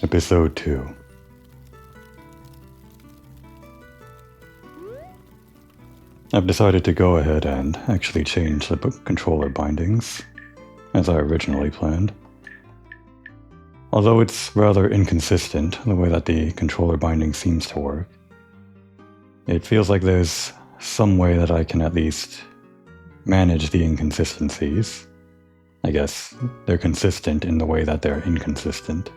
Episode 2. I've decided to go ahead and actually change the controller bindings, as I originally planned. Although it's rather inconsistent, the way that the controller binding seems to work, it feels like there's some way that I can at least manage the inconsistencies. I guess they're consistent in the way that they're inconsistent.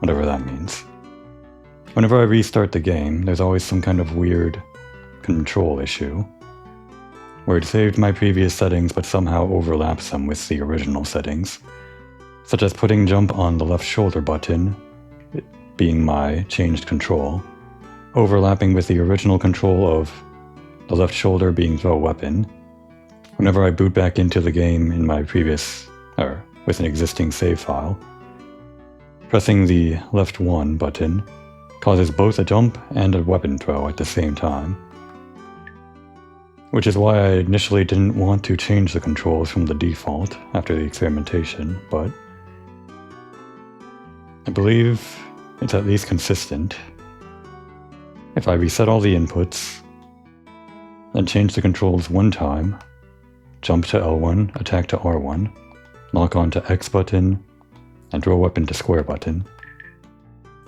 Whatever that means. Whenever I restart the game, there's always some kind of weird control issue, where it saved my previous settings but somehow overlaps them with the original settings, such as putting jump on the left shoulder button, it being my changed control, overlapping with the original control of the left shoulder being throw weapon. Whenever I boot back into the game in my previous, or with an existing save file, pressing the left 1 button causes both a jump and a weapon throw at the same time. Which is why I initially didn't want to change the controls from the default after the experimentation, but I believe it's at least consistent. If I reset all the inputs, then change the controls one time, jump to L1, attack to R1, lock on to X button, and throw weapon to square button,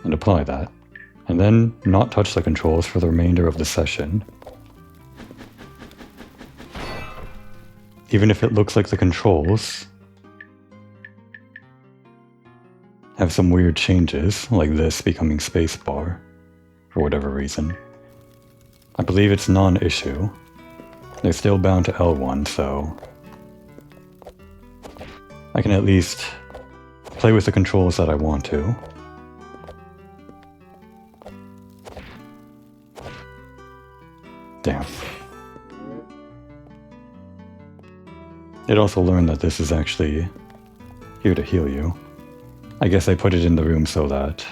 and apply that, and then not touch the controls for the remainder of the session. Even if it looks like the controls have some weird changes, like this becoming spacebar, for whatever reason, I believe it's non-issue. They're still bound to L1, so I can at least play with the controls that I want to. Damn. It also learned that this is actually here to heal you. I guess I put it in the room so that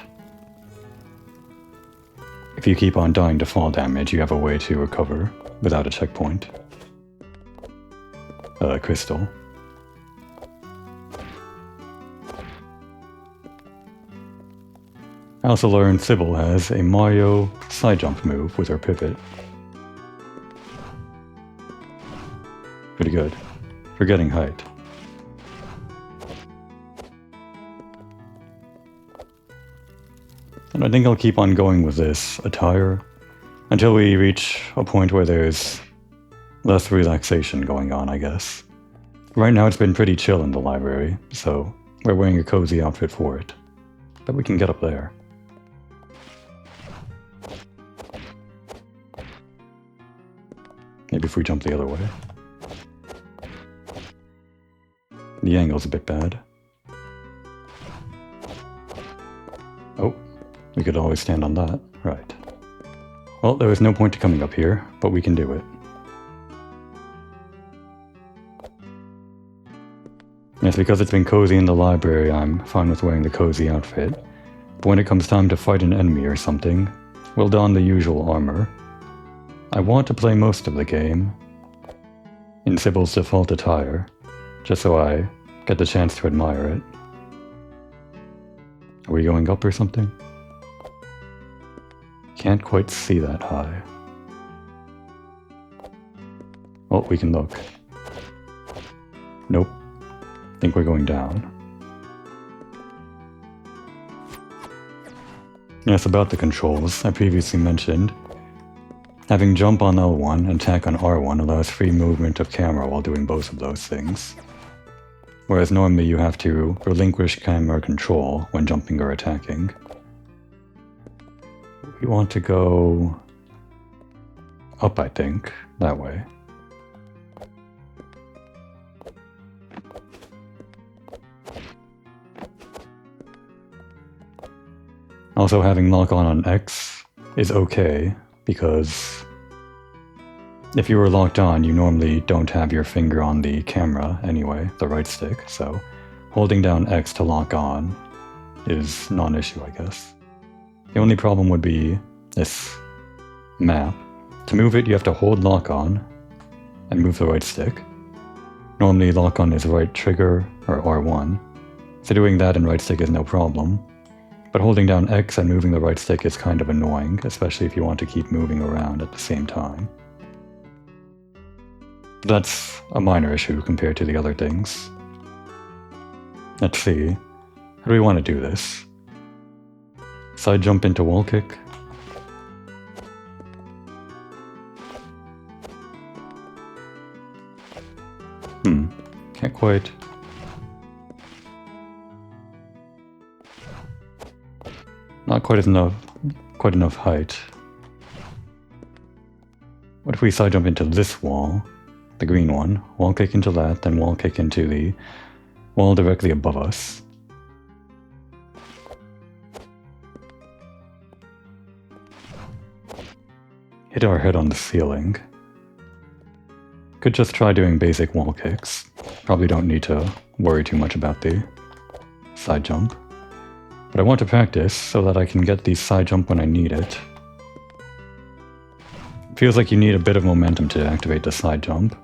if you keep on dying to fall damage, you have a way to recover without a checkpoint. Crystal. I also learned Sybil has a Mario side jump move with her pivot. Pretty good. For getting height. And I think I'll keep on going with this attire until we reach a point where there's less relaxation going on, I guess. Right now it's been pretty chill in the library, so we're wearing a cozy outfit for it. But we can get up there. Maybe if we jump the other way. The angle's a bit bad. Oh, we could always stand on that. Right. Well, there was no point to coming up here, but we can do it. Yes, because it's been cozy in the library, I'm fine with wearing the cozy outfit. But when it comes time to fight an enemy or something, we'll don the usual armor. I want to play most of the game in Sybil's default attire, just so I get the chance to admire it. Are we going up or something? Can't quite see that high. Oh, we can look. Nope. Think we're going down. Yes, about the controls, I previously mentioned, having jump on L1 and attack on R1 allows free movement of camera while doing both of those things. Whereas normally you have to relinquish camera control when jumping or attacking. We want to go up, I think, that way. Also, having lock on X is okay, because if you were locked on, you normally don't have your finger on the camera anyway, the right stick, so holding down X to lock on is non-issue, I guess. The only problem would be this map. To move it, you have to hold lock on and move the right stick. Normally lock on is right trigger or R1, so doing that in right stick is no problem. But holding down X and moving the right stick is kind of annoying, especially if you want to keep moving around at the same time. That's a minor issue compared to the other things. Let's see, how do we want to do this? Side jump into wall kick? Can't quite. Not quite enough height. What if we side jump into this wall, the green one, wall kick into that, then wall kick into the wall directly above us? Hit our head on the ceiling. Could just try doing basic wall kicks. Probably don't need to worry too much about the side jump. But I want to practice so that I can get the side jump when I need it. Feels like you need a bit of momentum to activate the side jump.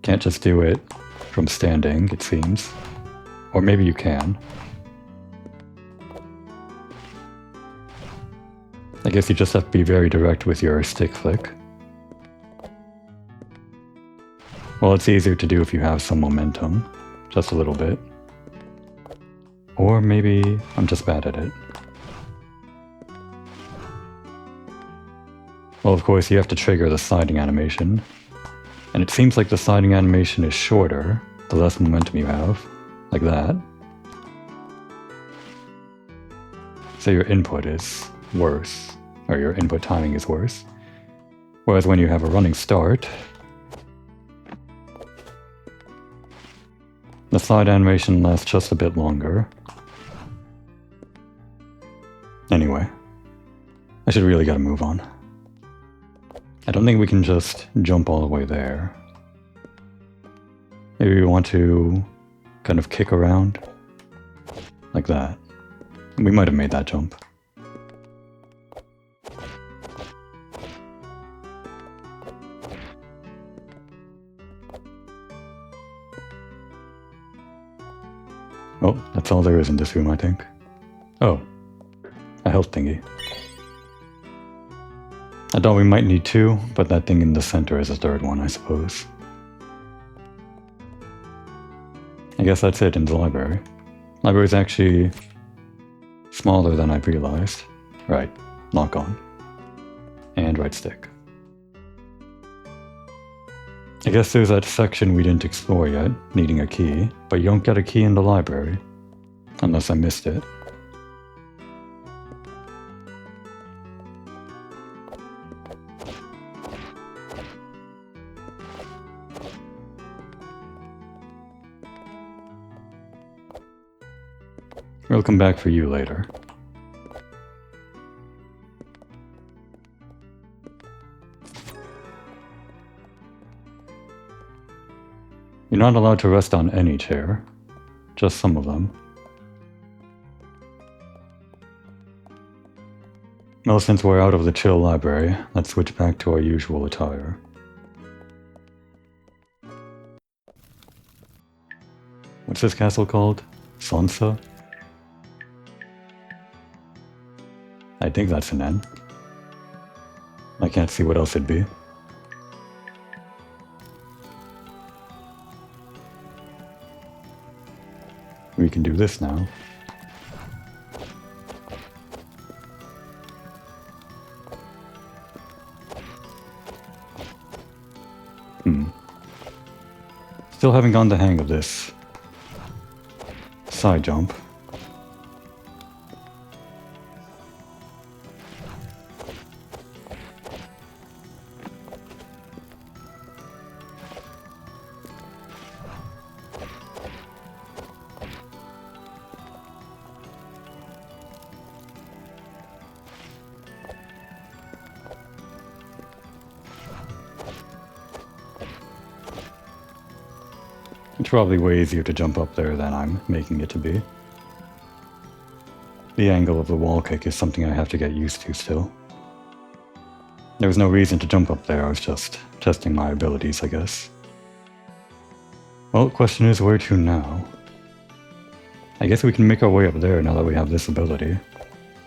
Can't just do it from standing, it seems. Or maybe you can. I guess you just have to be very direct with your stick flick. Well, it's easier to do if you have some momentum. Just a little bit. Or maybe I'm just bad at it. Well, of course, you have to trigger the sliding animation. And it seems like the sliding animation is shorter, the less momentum you have. Like that. So your input is worse. Or your input timing is worse. Whereas when you have a running start, the slide animation lasts just a bit longer. Anyway, I should really get a move on. I don't think we can just jump all the way there. Maybe we want to kind of kick around. Like that. We might have made that jump. Oh, that's all there is in this room, I think. Oh, a health thingy. I thought we might need two, but that thing in the center is a third one, I suppose. I guess that's it in the library. Library's actually smaller than I realized. Right, lock on. And right stick. I guess there's that section we didn't explore yet, needing a key, but you don't get a key in the library. Unless I missed it. We'll come back for you later. You're not allowed to rest on any chair, just some of them. Well, since we're out of the chill library, let's switch back to our usual attire. What's this castle called? Sansa? I think that's an N. I can't see what else it'd be. We can do this now. Still haven't gotten the hang of this side jump. It's probably way easier to jump up there than I'm making it to be. The angle of the wall kick is something I have to get used to still. There was no reason to jump up there, I was just testing my abilities, I guess. Well, the question is where to now? I guess we can make our way up there now that we have this ability.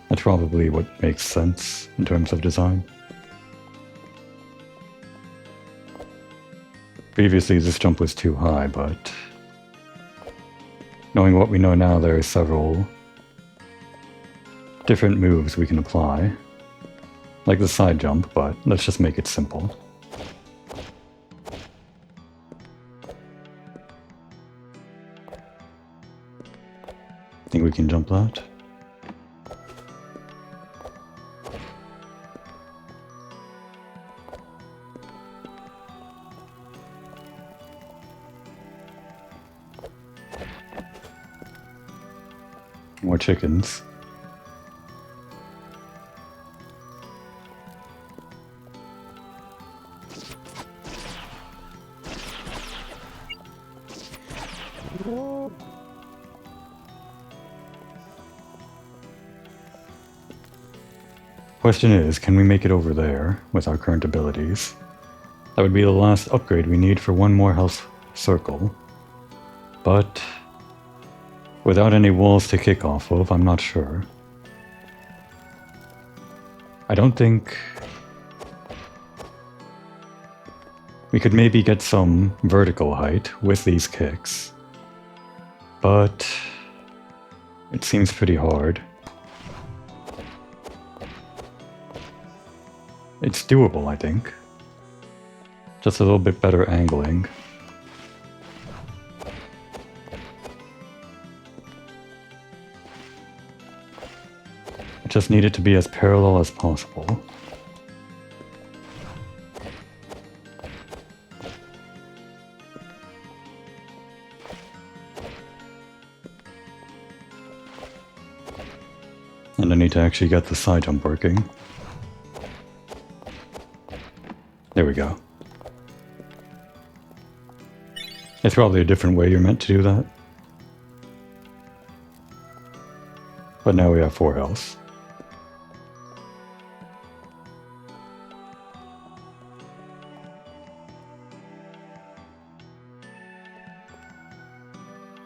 That's probably what makes sense in terms of design. Previously this jump was too high, but knowing what we know now, there are several different moves we can apply. Like the side jump, but let's just make it simple. Think we can jump that? More chickens. Question is, can we make it over there with our current abilities? That would be the last upgrade we need for one more health circle. But without any walls to kick off of, I'm not sure. I don't think... We could maybe get some vertical height with these kicks. But it seems pretty hard. It's doable, I think. Just a little bit better angling. I just need it to be as parallel as possible. And I need to actually get the side jump working. There we go. It's probably a different way you're meant to do that. But now we have 4 health.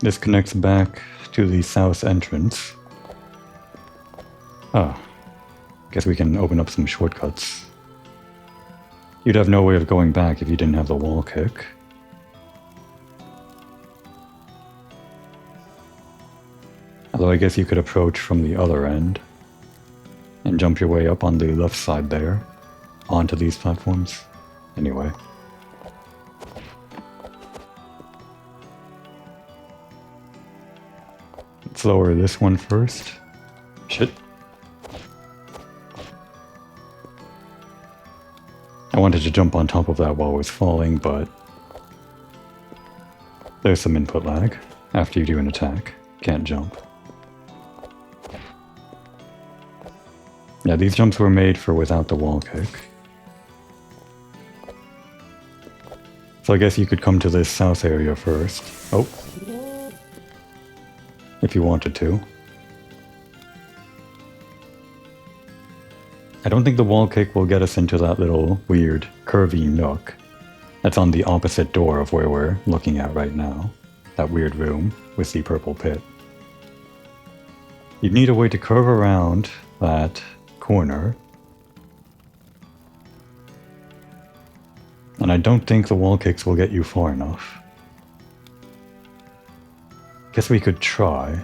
This connects back to the south entrance. Ah, guess we can open up some shortcuts. You'd have no way of going back if you didn't have the wall kick. Although I guess you could approach from the other end and jump your way up on the left side there, onto these platforms. Anyway. Let's lower this one first. Shit. I wanted to jump on top of that while it was falling, but there's some input lag after you do an attack. Can't jump. Yeah, these jumps were made for without the wall kick. So I guess you could come to this south area first. Oh. If you wanted to. I don't think the wall kick will get us into that little weird curvy nook that's on the opposite door of where we're looking at right now. That weird room with the purple pit. You'd need a way to curve around that corner. And I don't think the wall kicks will get you far enough. Guess we could try.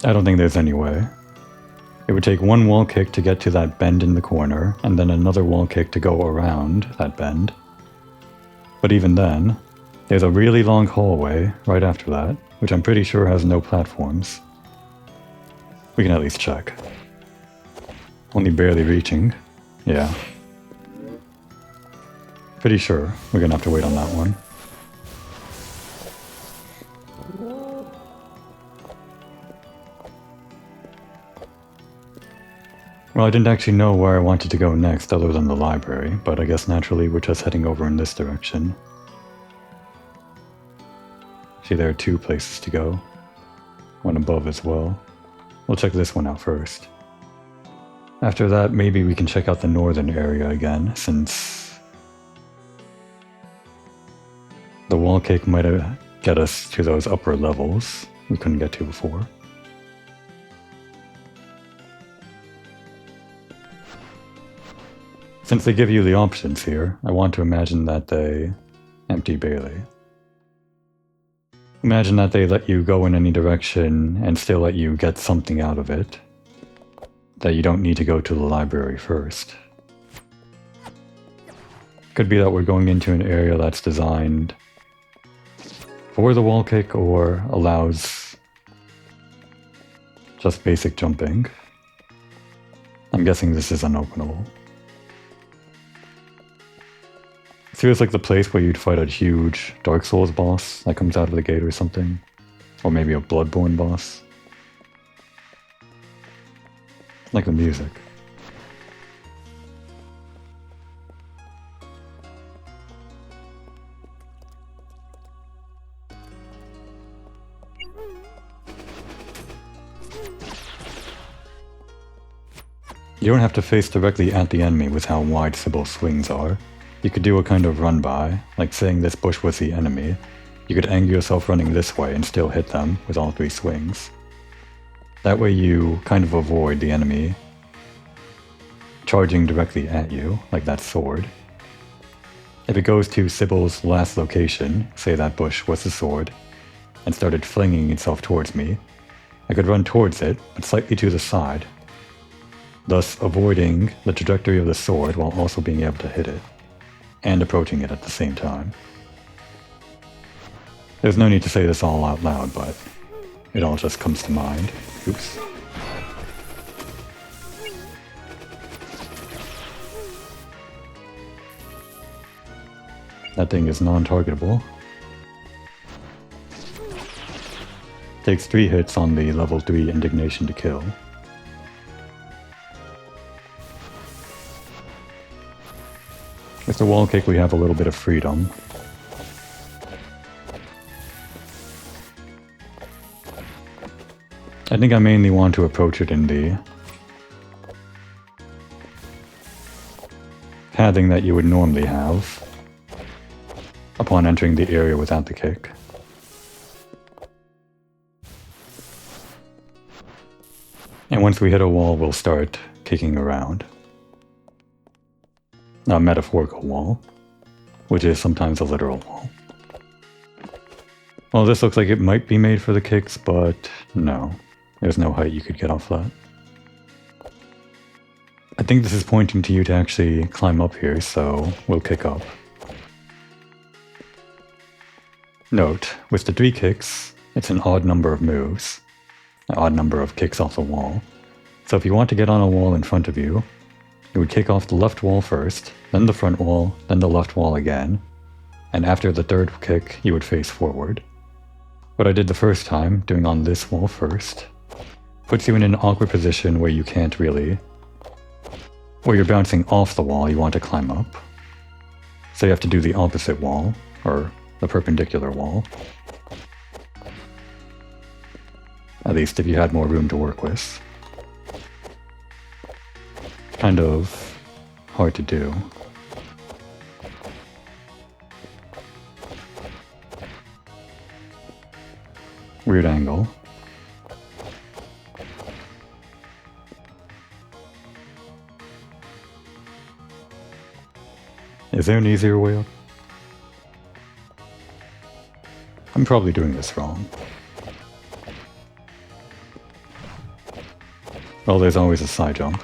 I don't think there's any way. It would take one wall kick to get to that bend in the corner, and then another wall kick to go around that bend. But even then, there's a really long hallway right after that, which I'm pretty sure has no platforms. We can at least check. Only barely reaching. Yeah. Pretty sure we're gonna have to wait on that one. Well, I didn't actually know where I wanted to go next other than the library, but I guess naturally we're just heading over in this direction. See, there are 2 places to go. One above as well. We'll check this one out first. After that, maybe we can check out the northern area again, since the wall cake might get us to those upper levels we couldn't get to before. Since they give you the options here, I want to imagine that they empty Bailey. Imagine that they let you go in any direction and still let you get something out of it. That you don't need to go to the library first. Could be that we're going into an area that's designed for the wall kick or allows just basic jumping. I'm guessing this is unopenable. It feels like the place where you'd fight a huge Dark Souls boss that comes out of the gate or something. Or maybe a Bloodborne boss. Like the music. You don't have to face directly at the enemy with how wide Sybil's swings are. You could do a kind of run by, like saying this bush was the enemy. You could angle yourself running this way and still hit them with all 3 swings. That way you kind of avoid the enemy charging directly at you, like that sword. If it goes to Sybil's last location, say that bush was the sword, and started flinging itself towards me, I could run towards it, but slightly to the side, thus avoiding the trajectory of the sword while also being able to hit it, and approaching it at the same time. There's no need to say this all out loud, but it all just comes to mind. Oops. That thing is non-targetable. Takes 3 hits on the level 3 indignation to kill. With the wall kick we have a little bit of freedom. I think I mainly want to approach it in the pathing that you would normally have upon entering the area without the kick. And once we hit a wall, we'll start kicking around. A metaphorical wall, which is sometimes a literal wall. Well, this looks like it might be made for the kicks, but no. There's no height you could get off that. I think this is pointing to you to actually climb up here, so we'll kick up. Note, with the 3 kicks, it's an odd number of moves. An odd number of kicks off the wall. So if you want to get on a wall in front of you, you would kick off the left wall first, then the front wall, then the left wall again, and after the 3rd kick, you would face forward. What I did the first time, doing on this wall first, puts you in an awkward position where you can't really... where you're bouncing off the wall, you want to climb up. So you have to do the opposite wall, or the perpendicular wall. At least if you had more room to work with. Kind of hard to do. Weird angle. Is there an easier way up? I'm probably doing this wrong. Well, there's always a side jump.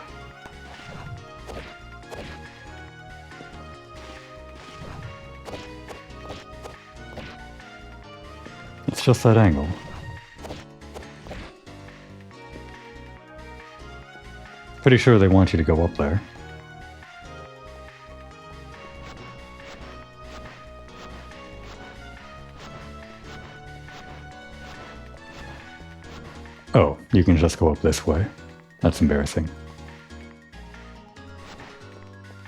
It's just that angle. Pretty sure they want you to go up there. Oh, you can just go up this way. That's embarrassing.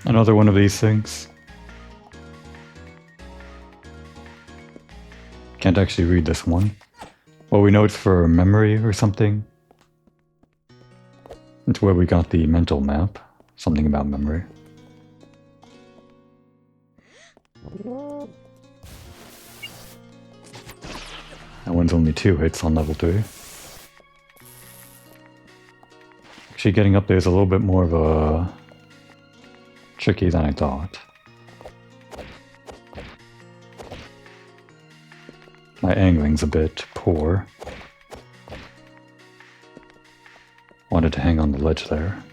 Another one of these things. Can't actually read this one. Well, we know it's for memory or something. It's where we got the mental map. Something about memory. That one's only 2 hits on level 3. Actually, getting up there is a little bit more of a... tricky than I thought. My angling's a bit poor. Wanted to hang on the ledge there.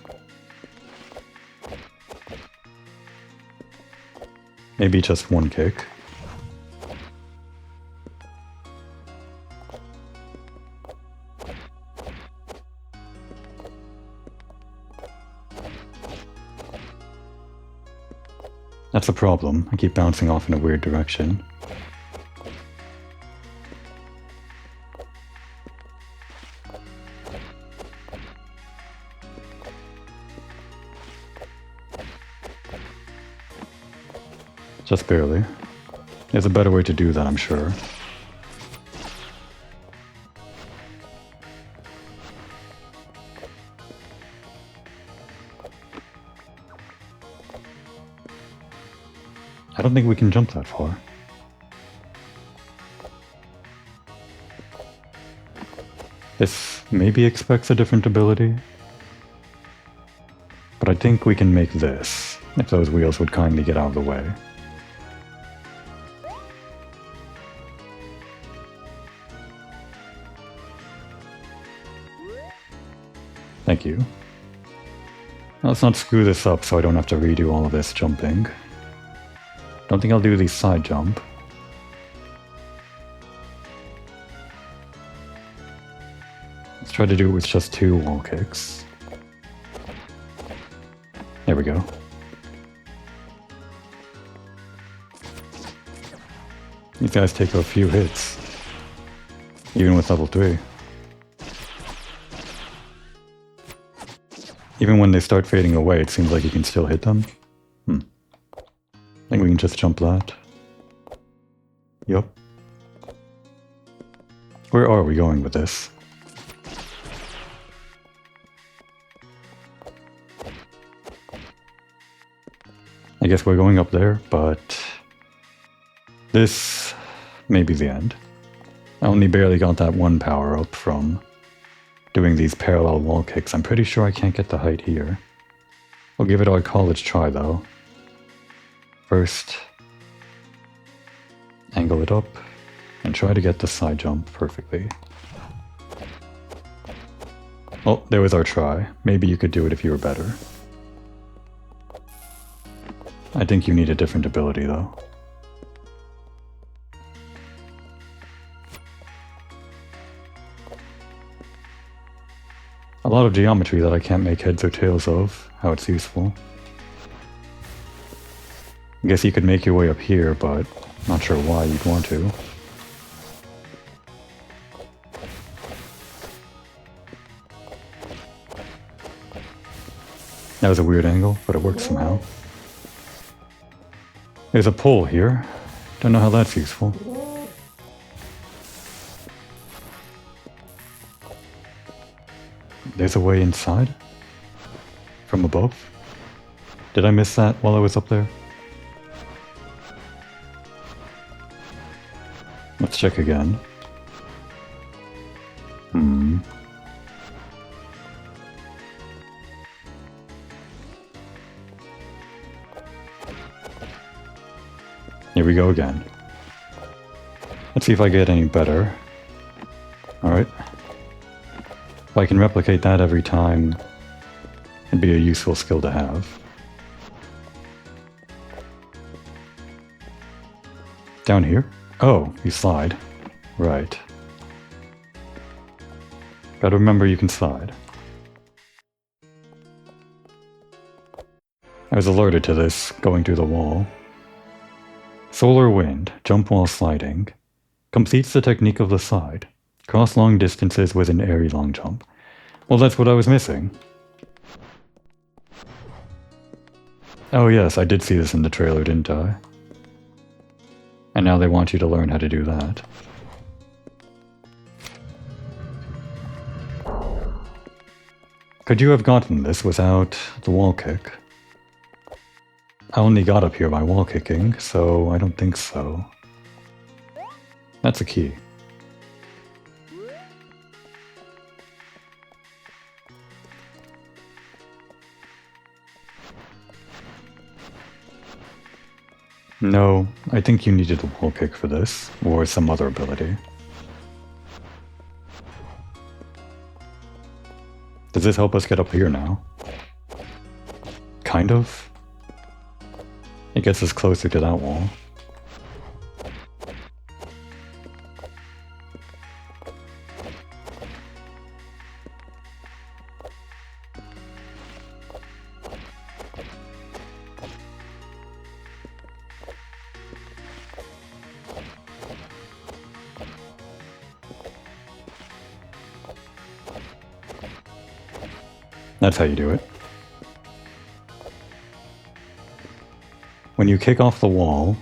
Maybe just one kick. That's a problem. I keep bouncing off in a weird direction. Just barely. There's a better way to do that, I'm sure. I don't think we can jump that far. This maybe expects a different ability. But I think we can make this, if those wheels would kindly get out of the way. Thank you. Now let's not screw this up so I don't have to redo all of this jumping. Don't think I'll do the side jump. Let's try to do it with just 2 wall kicks. There we go. These guys take a few hits, even with level 3. Even when they start fading away, it seems like you can still hit them. I think we can just jump that. Yup. Where are we going with this? I guess we're going up there, but this may be the end. I only barely got that 1 power up from doing these parallel wall kicks. I'm pretty sure I can't get the height here. We'll give it our college try though. First, angle it up and try to get the side jump perfectly. Oh, there was our try. Maybe you could do it if you were better. I think you need a different ability though. A lot of geometry that I can't make heads or tails of, how it's useful. I guess you could make your way up here, but not sure why you'd want to. That was a weird angle, but it worked somehow. There's a pole here. Don't know how that's useful. There's a way inside? From above? Did I miss that while I was up there? Let's check again. Here we go again. Let's see if I get any better. Alright. If I can replicate that every time, it'd be a useful skill to have. Down here? Oh, you slide. Right. Gotta remember you can slide. I was alerted to this going through the wall. Solar wind, jump while sliding. Completes the technique of the slide. Cross long distances with an airy long jump. Well, that's what I was missing. Oh yes, I did see this in the trailer, didn't I? And now they want you to learn how to do that. Could you have gotten this without the wall kick? I only got up here by wall kicking, so I don't think so. That's a key. No, I think you needed a wall kick for this, or some other ability. Does this help us get up here now? Kind of. It gets us closer to that wall. That's how you do it. When you kick off the wall,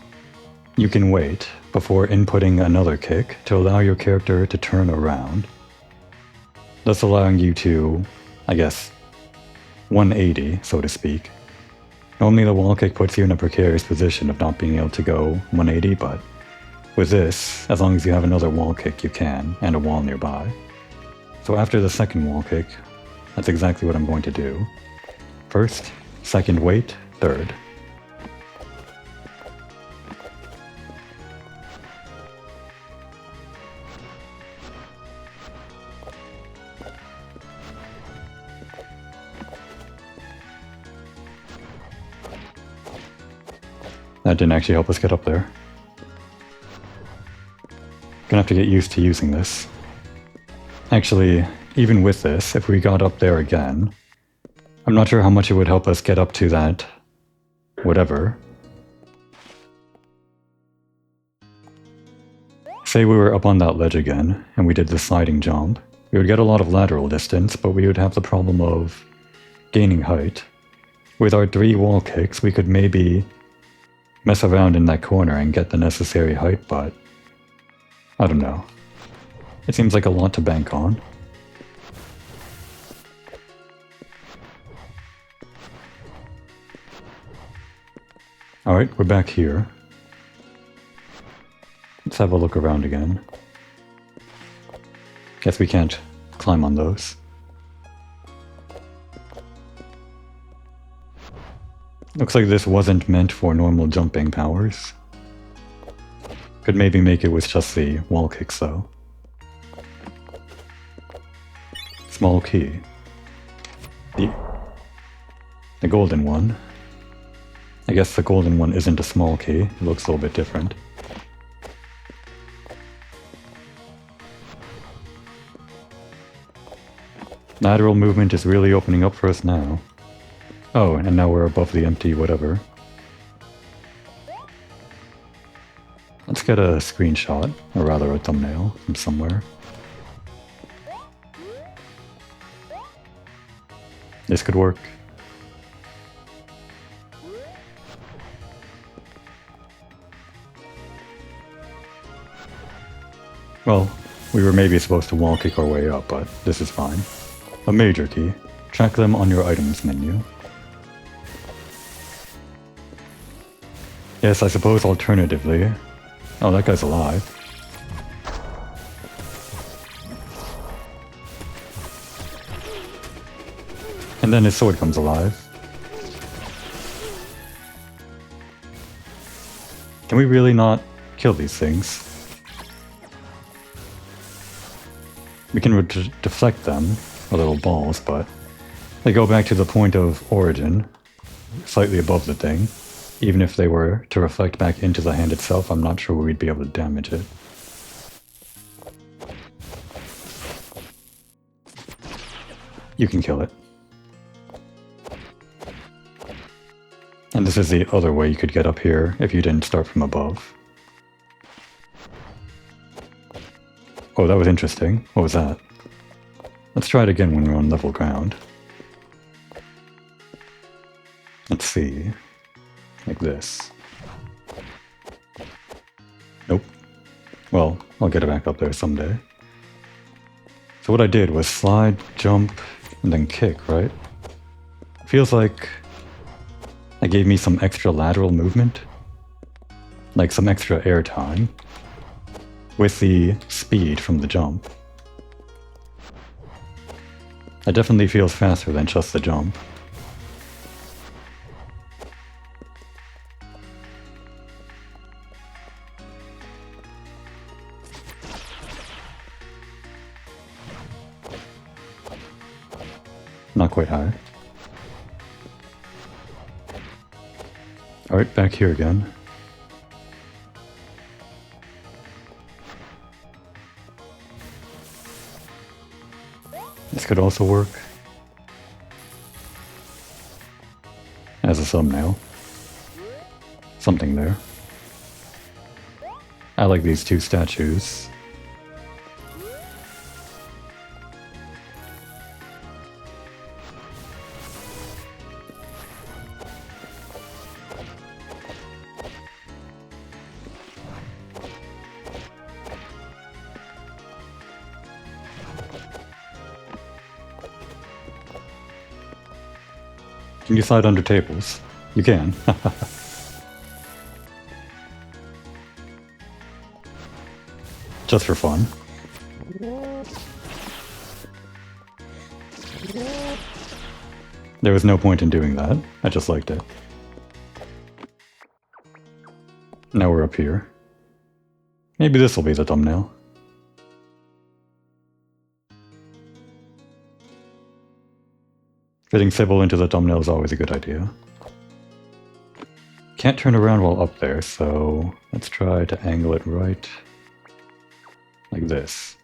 you can wait before inputting another kick to allow your character to turn around, thus allowing you to, I guess, 180, so to speak. Normally the wall kick puts you in a precarious position of not being able to go 180, but with this, as long as you have another wall kick, you can, and a wall nearby. So after the second wall kick, that's exactly what I'm going to do. First, second wait, third. That didn't actually help us get up there. Gonna have to get used to using this. Actually, even with this, if we got up there again, I'm not sure how much it would help us get up to that whatever. Say we were up on that ledge again, and we did the sliding jump. We would get a lot of lateral distance, but we would have the problem of gaining height. With our 3 wall kicks, we could maybe mess around in that corner and get the necessary height, but I don't know. It seems like a lot to bank on. Alright, we're back here. Let's have a look around again. Guess we can't climb on those. Looks like this wasn't meant for normal jumping powers. Could maybe make it with just the wall kicks though. Small key. The golden one. I guess the golden one isn't a small key, it looks a little bit different. Lateral movement is really opening up for us now. Oh, and now we're above the empty whatever. Let's get a screenshot, or rather a thumbnail, from somewhere. This could work. Well, we were maybe supposed to wall kick our way up, but this is fine. A major key. Track them on your items menu. Yes, I suppose alternatively... Oh, that guy's alive. And then his sword comes alive. Can we really not kill these things? We can deflect them, our little balls, but they go back to the point of origin, slightly above the thing. Even if they were to reflect back into the hand itself, I'm not sure we'd be able to damage it. You can kill it. And this is the other way you could get up here if you didn't start from above. Oh, that was interesting. What was that? Let's try it again when we're on level ground. Let's see. Like this. Nope. Well, I'll get it back up there someday. So what I did was slide, jump, and then kick, right? Feels like that gave me some extra lateral movement, like some extra air time, with the speed from the jump. It definitely feels faster than just the jump. Not quite high. Alright, back here again. This could also work as a thumbnail. Something there. I like these two statues. Can you slide under tables? You can. Just for fun. There was no point in doing that. I just liked it. Now we're up here. Maybe this will be the thumbnail. Fitting Sybil into the thumbnail is always a good idea. Can't turn around while up there, so let's try to angle it right like this.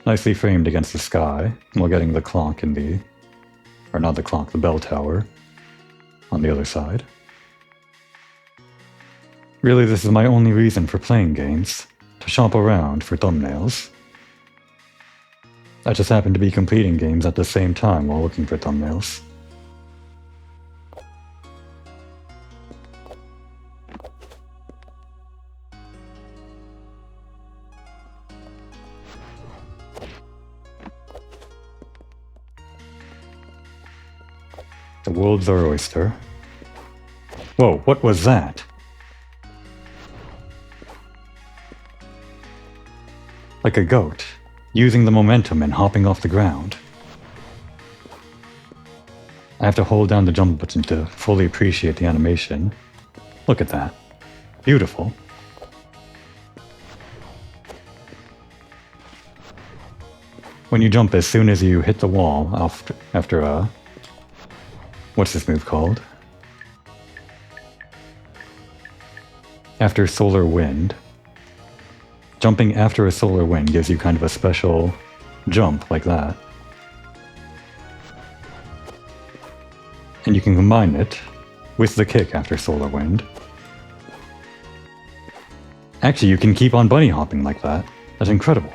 Nicely framed against the sky, while getting the clock in the... or not the clock, the bell tower on the other side. Really, this is my only reason for playing games, to shop around for thumbnails. I just happen to be completing games at the same time while looking for thumbnails. The world's our oyster. Whoa, what was that? Like a goat, using the momentum and hopping off the ground. I have to hold down the jump button to fully appreciate the animation. Look at that. Beautiful. When you jump as soon as you hit the wall after a... what's this move called? After solar wind. Jumping after a solar wind gives you kind of a special jump like that. And you can combine it with the kick after solar wind. Actually, you can keep on bunny hopping like that. That's incredible.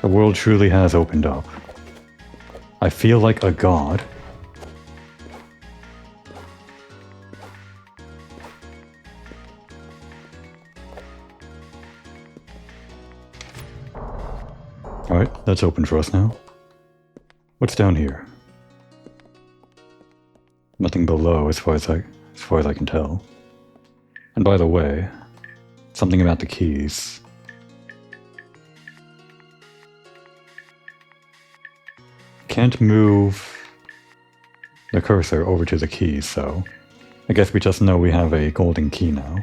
The world truly has opened up. I feel like a god. Alright, that's open for us now. What's down here? Nothing below as far as I can tell. And by the way, something about the keys. Can't move the cursor over to the keys, so I guess we just know we have a golden key now.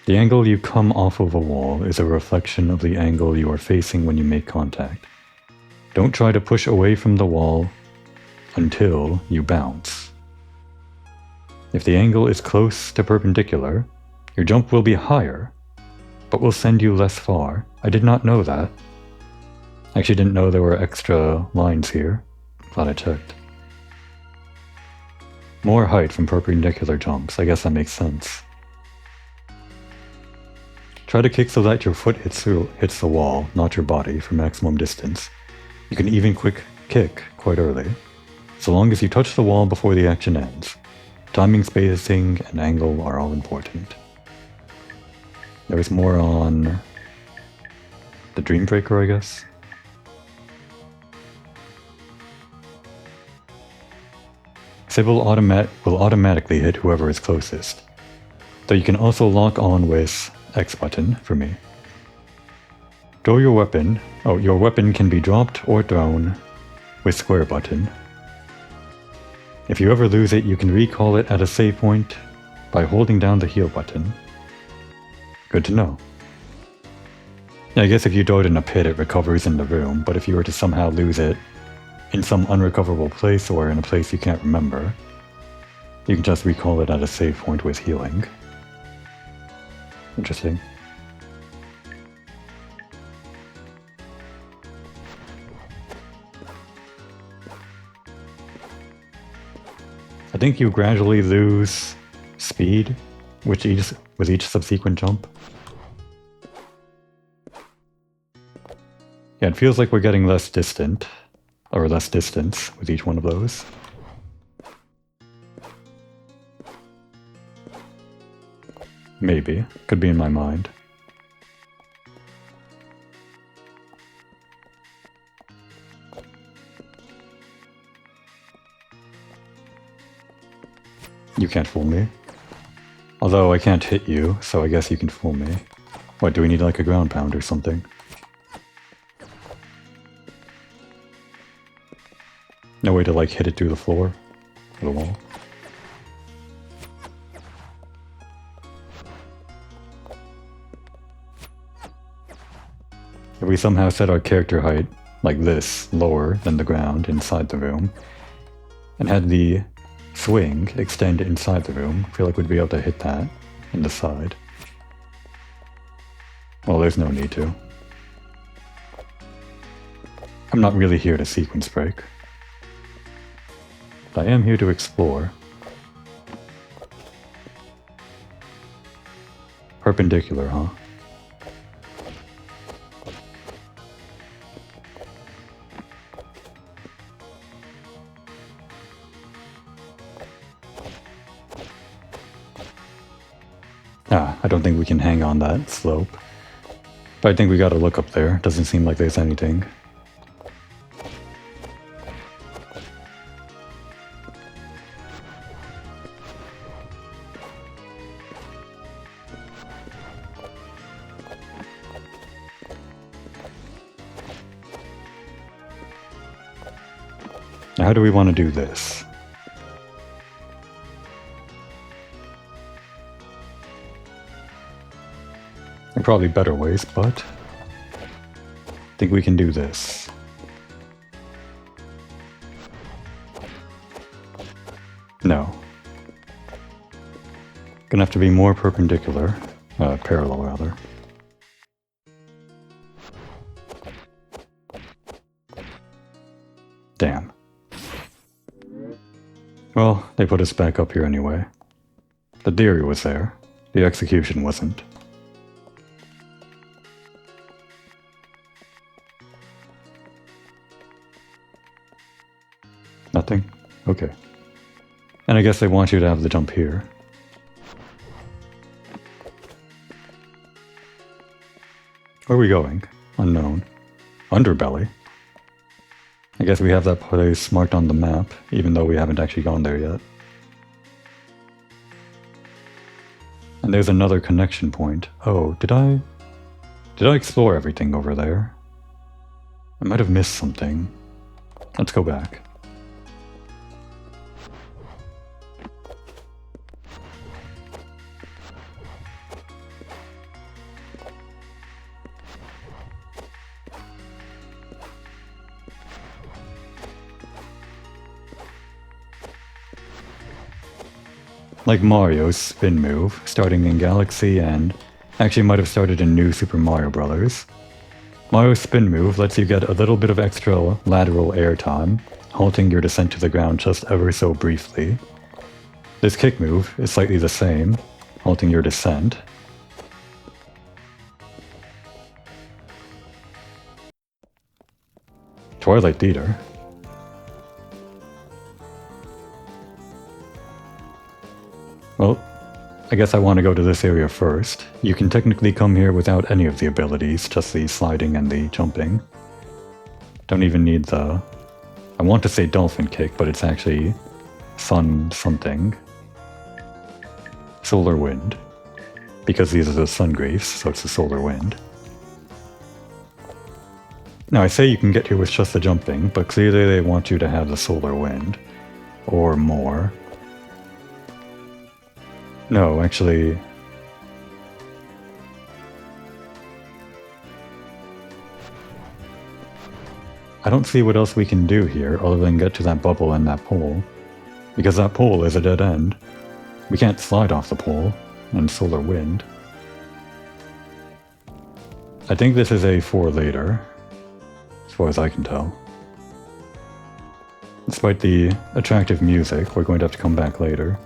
The angle you come off of a wall is a reflection of the angle you are facing when you make contact. Don't try to push away from the wall until you bounce. If the angle is close to perpendicular, your jump will be higher, but will send you less far. I did not know that. I actually didn't know there were extra lines here. Glad I checked. More height from perpendicular jumps. I guess that makes sense. Try to kick so that your foot hits the wall, not your body, for maximum distance. You can even quick kick quite early, so long as you touch the wall before the action ends. Timing, spacing, and angle are all important. There's more on the Dreambreaker, I guess. Sybil will automatically hit whoever is closest, though you can also lock on with X button for me. Throw your weapon. Oh, your weapon can be dropped or thrown with square button. If you ever lose it, you can recall it at a save point by holding down the heal button. Good to know. Yeah, I guess if you throw it in a pit, it recovers in the room, but if you were to somehow lose it in some unrecoverable place or in a place you can't remember, you can just recall it at a save point with healing. Interesting. I think you gradually lose speed with each subsequent jump. Yeah, it feels like we're getting less distant, or less distance with each one of those. Maybe. Could be in my mind. You can't fool me. Although I can't hit you, so I guess you can fool me. What, do we need like a ground pound or something? No way to like hit it through the floor or the wall. If we somehow set our character height like this, lower than the ground inside the room, and had the swing extend inside the room, I feel like we'd be able to hit that in the side. Well, there's no need to. I'm not really here to sequence break. But I am here to explore. Perpendicular, huh? I don't think we can hang on that slope. But I think we gotta look up there. Doesn't seem like there's anything. Now, how do we want to do this? There are probably better ways, but I think we can do this. No. Gonna have to be more perpendicular. Parallel, rather. Damn. Well, they put us back up here anyway. The theory was there. The execution wasn't. Nothing? Okay. And I guess they want you to have the jump here. Where are we going? Unknown. Underbelly? I guess we have that place marked on the map, even though we haven't actually gone there yet. And there's another connection point. Oh, did I explore everything over there? I might have missed something. Let's go back. Like Mario's spin move, starting in Galaxy and actually might have started in New Super Mario Bros. Mario's spin move lets you get a little bit of extra lateral air time, halting your descent to the ground just ever so briefly. This kick move is slightly the same, halting your descent. Twilight Theater. Well, I guess I want to go to this area first. You can technically come here without any of the abilities, just the sliding and the jumping. Don't even need the... I want to say dolphin kick, but it's actually sun something. Solar wind. Because these are the sun griefs, so it's the solar wind. Now I say you can get here with just the jumping, but clearly they want you to have the solar wind. Or more. No, actually... I don't see what else we can do here other than get to that bubble and that pole. Because that pole is a dead end. We can't slide off the pole, and solar wind. I think this is a for later, as far as I can tell. Despite the attractive music, we're going to have to come back later.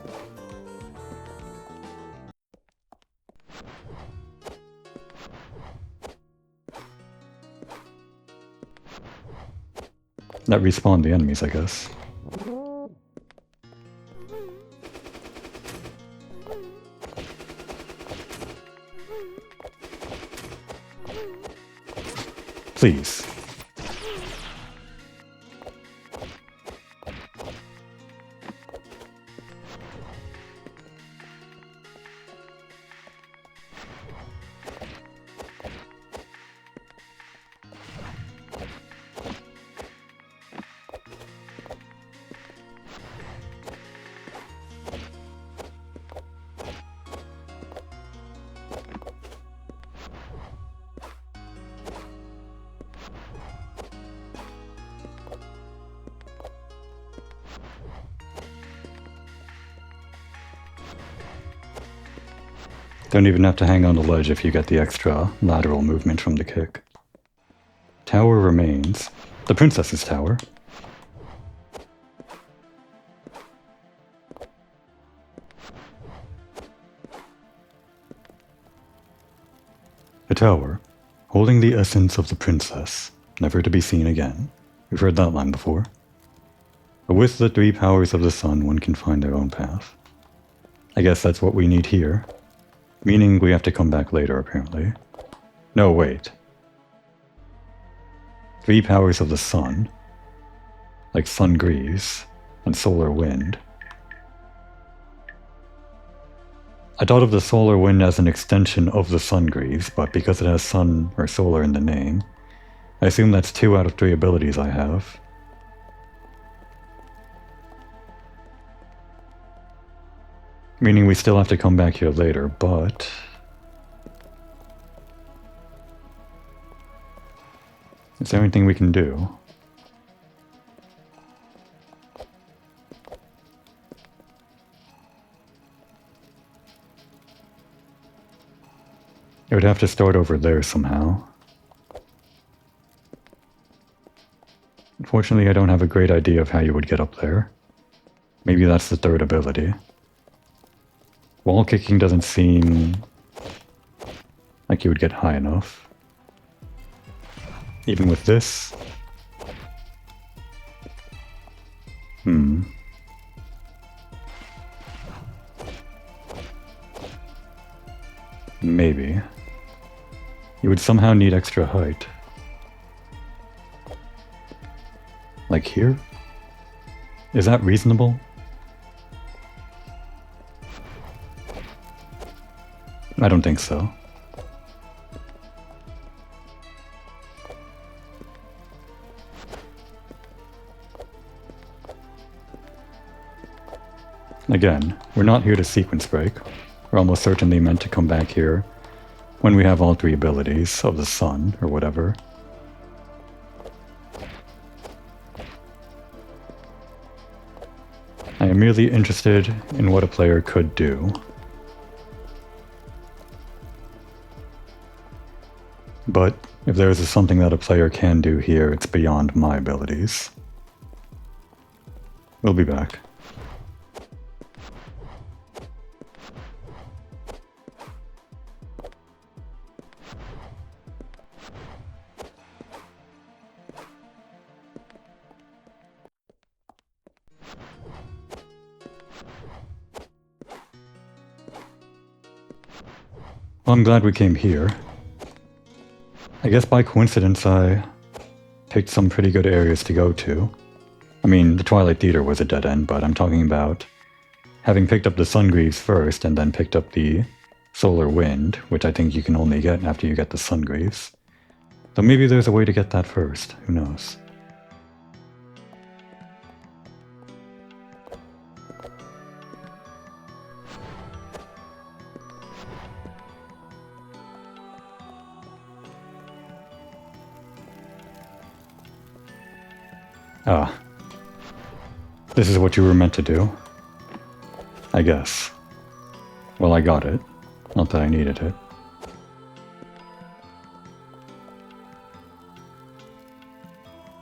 That respawned the enemies, I guess. Please. Don't even have to hang on the ledge if you get the extra lateral movement from the kick. Tower remains. The princess's tower. A tower, holding the essence of the princess, never to be seen again. We've heard that line before. But with the 3 powers of the sun, one can find their own path. I guess that's what we need here. Meaning we have to come back later, apparently. No, wait. 3 powers of the sun. Like sun greaves and solar wind. I thought of the solar wind as an extension of the sun greaves, but because it has sun or solar in the name, I assume that's 2 out of 3 abilities I have. Meaning we still have to come back here later, but... is there anything we can do? It would have to start over there somehow. Unfortunately, I don't have a great idea of how you would get up there. Maybe that's the 3rd ability. Wall kicking doesn't seem like you would get high enough. Even with this? Maybe. You would somehow need extra height. Like here? Is that reasonable? I don't think so. Again, we're not here to sequence break. We're almost certainly meant to come back here when we have all 3 abilities of the sun, or whatever. I am merely interested in what a player could do. But if there is something that a player can do here, it's beyond my abilities. We'll be back. Well, I'm glad we came here. I guess by coincidence I picked some pretty good areas to go to. I mean, the Twilight Theater was a dead end, but I'm talking about having picked up the Sungries first and then picked up the Solar Wind, which I think you can only get after you get the Sungries. So maybe there's a way to get that first, who knows. Ah. This is what you were meant to do. I guess. Well, I got it. Not that I needed it.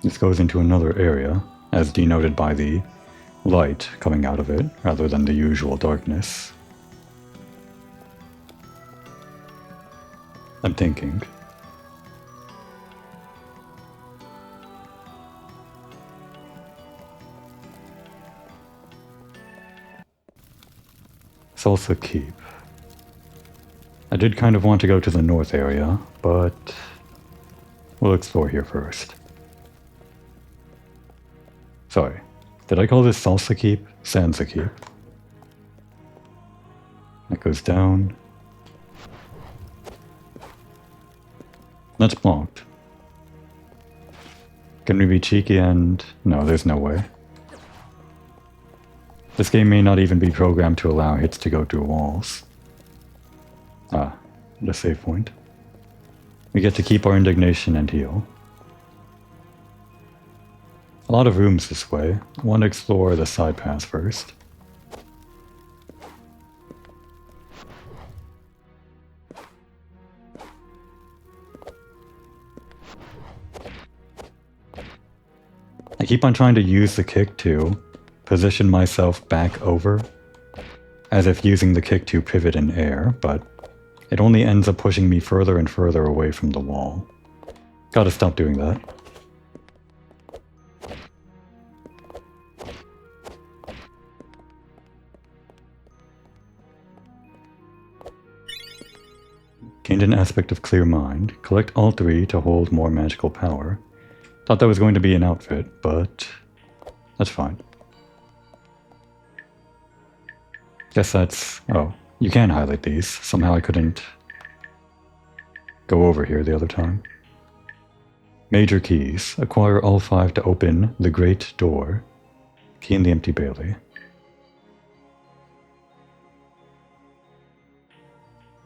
This goes into another area, as denoted by the light coming out of it, rather than the usual darkness. I'm thinking. Salsa Keep. I did kind of want to go to the north area, but we'll explore here first. Sorry, did I call this Salsa Keep? Sansa Keep. That goes down. That's blocked. Can we be cheeky and... No, there's no way. This game may not even be programmed to allow hits to go through walls. Ah, the save point. We get to keep our indignation and heal. A lot of rooms this way. I want to explore the side paths first. I keep on trying to use the kick to position myself back over, as if using the kick to pivot in air, but it only ends up pushing me further and further away from the wall. Gotta stop doing that. Gained an aspect of Clear Mind. Collect all 3 to hold more magical power. Thought that was going to be an outfit, but that's fine. Guess that's... oh, you can highlight these. Somehow I couldn't go over here the other time. Major keys. Acquire all 5 to open the Great Door. Key in the Empty Bailey.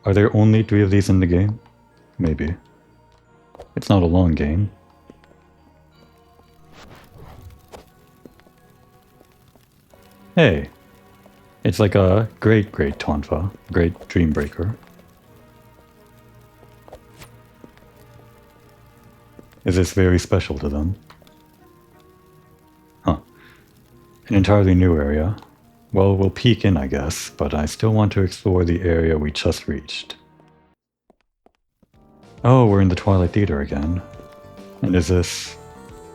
Are there only 3 of these in the game? Maybe. It's not a long game. Hey! It's like a great Tonfa. Great Dreambreaker. Is this very special to them? Huh. An entirely new area. Well, we'll peek in, I guess, but I still want to explore the area we just reached. Oh, we're in the Twilight Theater again. And is this...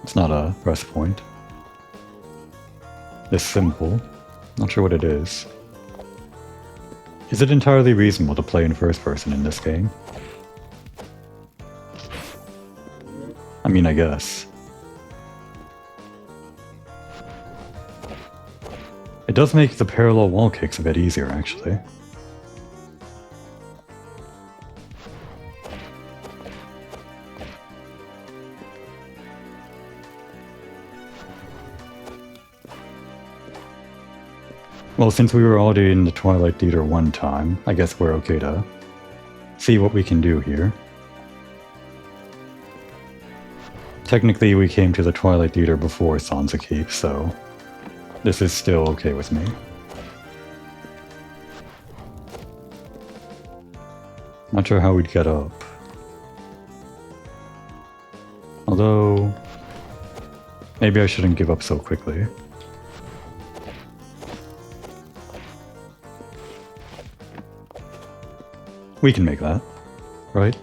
it's not a rest point. This symbol. Not sure what it is. Is it entirely reasonable to play in first person in this game? I mean, I guess. It does make the parallel wall kicks a bit easier, actually. Well, since we were already in the Twilight Theater one time, I guess we're okay to see what we can do here. Technically, we came to the Twilight Theater before Sansa Keep, so this is still okay with me. Not sure how we'd get up. Although, maybe I shouldn't give up so quickly. We can make that, right?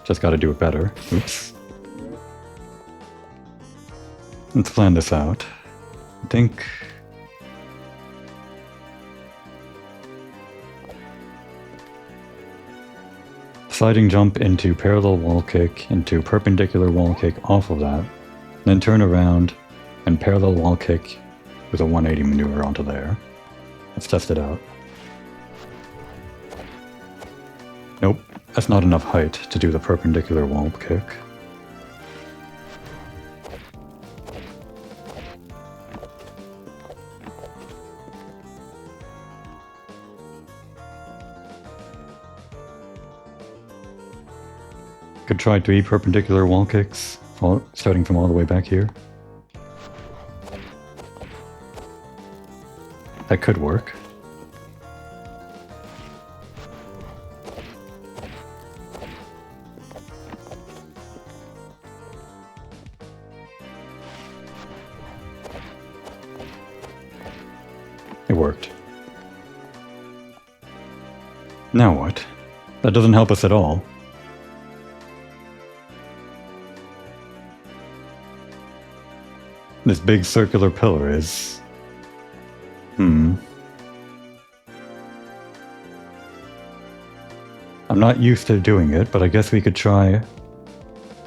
Just gotta do it better. Oops. Let's plan this out. I think... sliding jump into parallel wall kick, into perpendicular wall kick off of that, then turn around and parallel wall kick with a 180 maneuver onto there. Let's test it out. Nope, that's not enough height to do the perpendicular wall kick. Could try 3 perpendicular wall kicks, starting from all the way back here. That could work. It worked. Now what? That doesn't help us at all. This big circular pillar is... I'm not used to doing it, but I guess we could try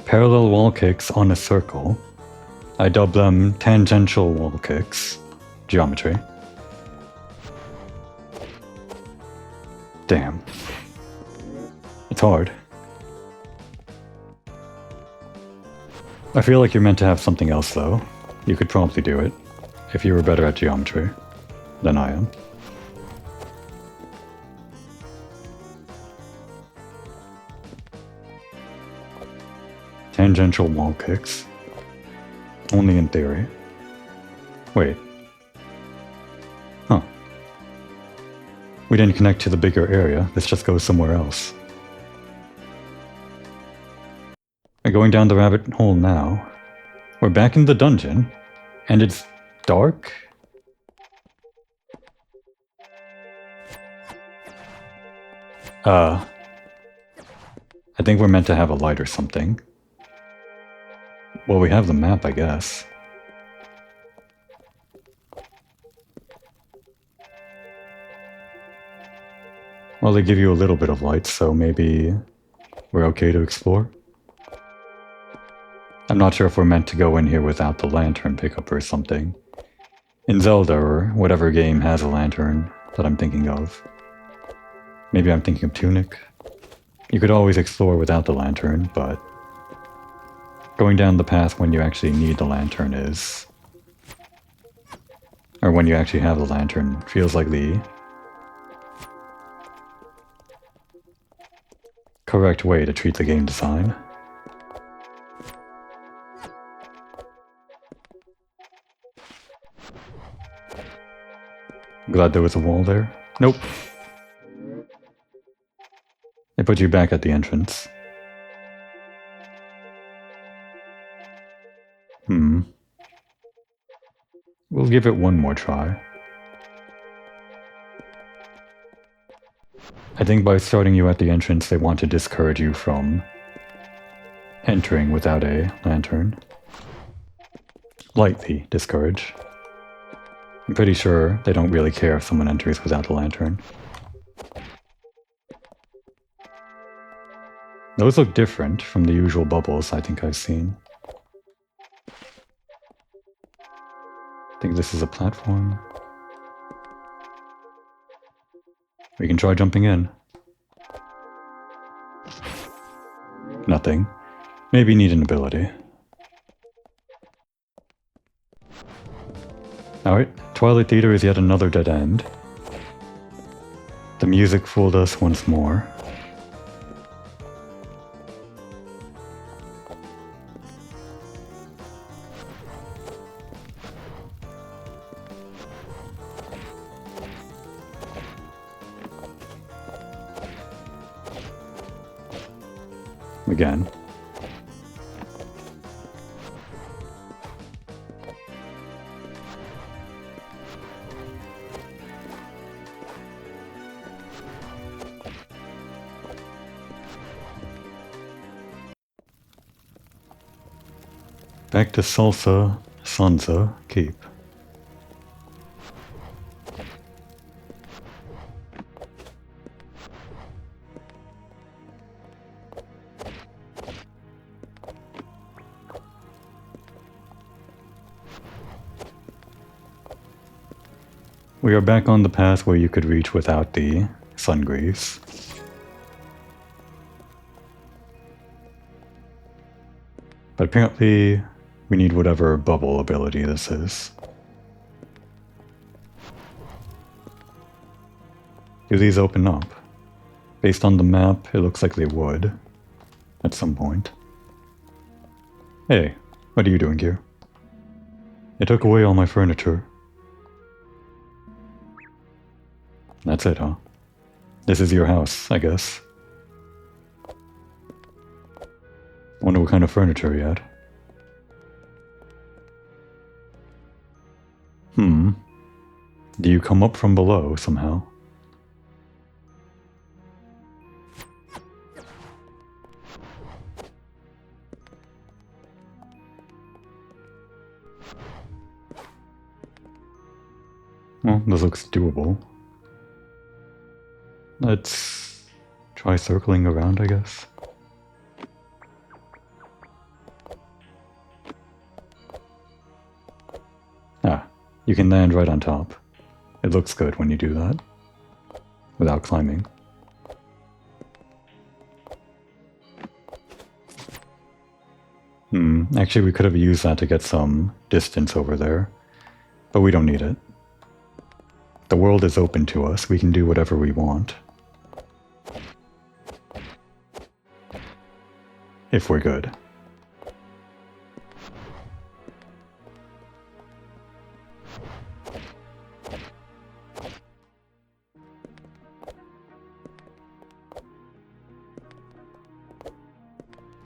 parallel wall kicks on a circle. I dub them tangential wall kicks. Geometry. Damn. It's hard. I feel like you're meant to have something else though. You could probably do it, if you were better at geometry than I am. Tangential wall kicks. Only in theory. Wait. Huh. We didn't connect to the bigger area, this just goes somewhere else. We're going down the rabbit hole now. We're back in the dungeon, and it's dark? I think we're meant to have a light or something. Well, we have the map, I guess. Well, they give you a little bit of light, so maybe we're okay to explore? I'm not sure if we're meant to go in here without the lantern pickup or something. In Zelda or whatever game has a lantern that I'm thinking of. Maybe I'm thinking of Tunic. You could always explore without the lantern, but going down the path when you actually need the lantern is... or when you actually have the lantern feels like the correct way to treat the game design. Glad there was a wall there. Nope. They put you back at the entrance. We'll give it one more try. I think by starting you at the entrance, they want to discourage you from entering without a lantern. Lightly discourage. I'm pretty sure they don't really care if someone enters without a lantern. Those look different from the usual bubbles I think I've seen. I think this is a platform. We can try jumping in. Nothing. Maybe need an ability. Alright, Twilight Theater is yet another dead end. The music fooled us once more. Again. Back to Sansa Keep. We are back on the path where you could reach without the sundries. But apparently, we need whatever bubble ability this is. Do these open up? Based on the map, it looks like they would. At some point. Hey, what are you doing here? It took away all my furniture. That's it, huh? This is your house, I guess. Wonder what kind of furniture you had. Do you come up from below somehow? Well, this looks doable. Let's try circling around, I guess. You can land right on top. It looks good when you do that. Without climbing. Actually we could have used that to get some distance over there. But we don't need it. The world is open to us. We can do whatever we want. If we're good.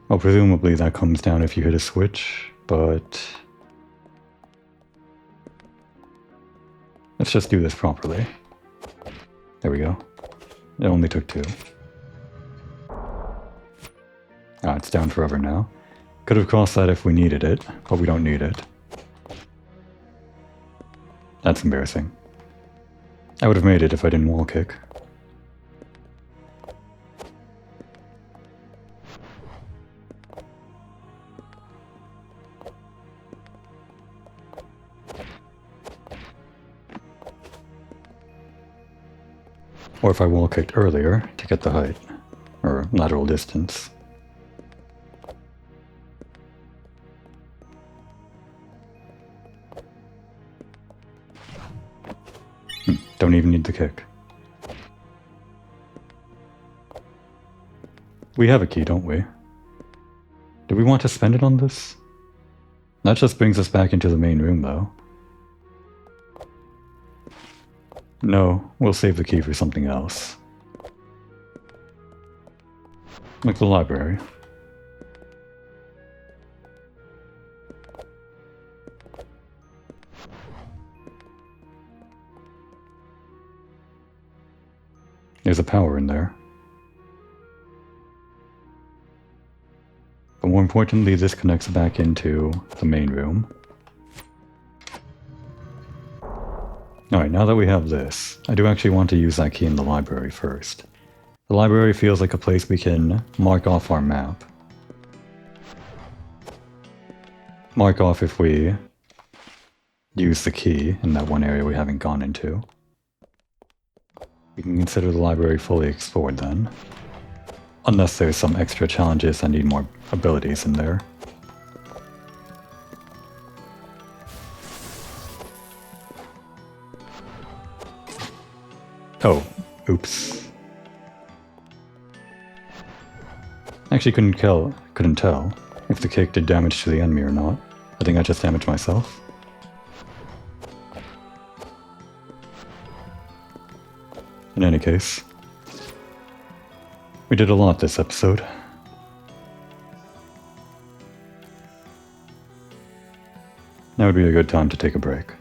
Well, presumably that comes down if you hit a switch, but let's just do this properly. There we go. It only took 2. It's down forever now. Could have crossed that if we needed it, but we don't need it. That's embarrassing. I would have made it if I didn't wall kick. Or if I wall kicked earlier to get the height, or lateral distance. Don't even need the kick. We have a key, don't we? Do we want to spend it on this? That just brings us back into the main room, though. No, we'll save the key for something else. Like the library. There's a power in there. But more importantly, this connects back into the main room. Alright, now that we have this, I do actually want to use that key in the library first. The library feels like a place we can mark off our map. Mark off if we use the key in that one area we haven't gone into. We can consider the library fully explored then. Unless there's some extra challenges that need more abilities in there. Oh, oops. Actually couldn't tell if the kick did damage to the enemy or not. I think I just damaged myself. In any case, we did a lot this episode. Now would be a good time to take a break.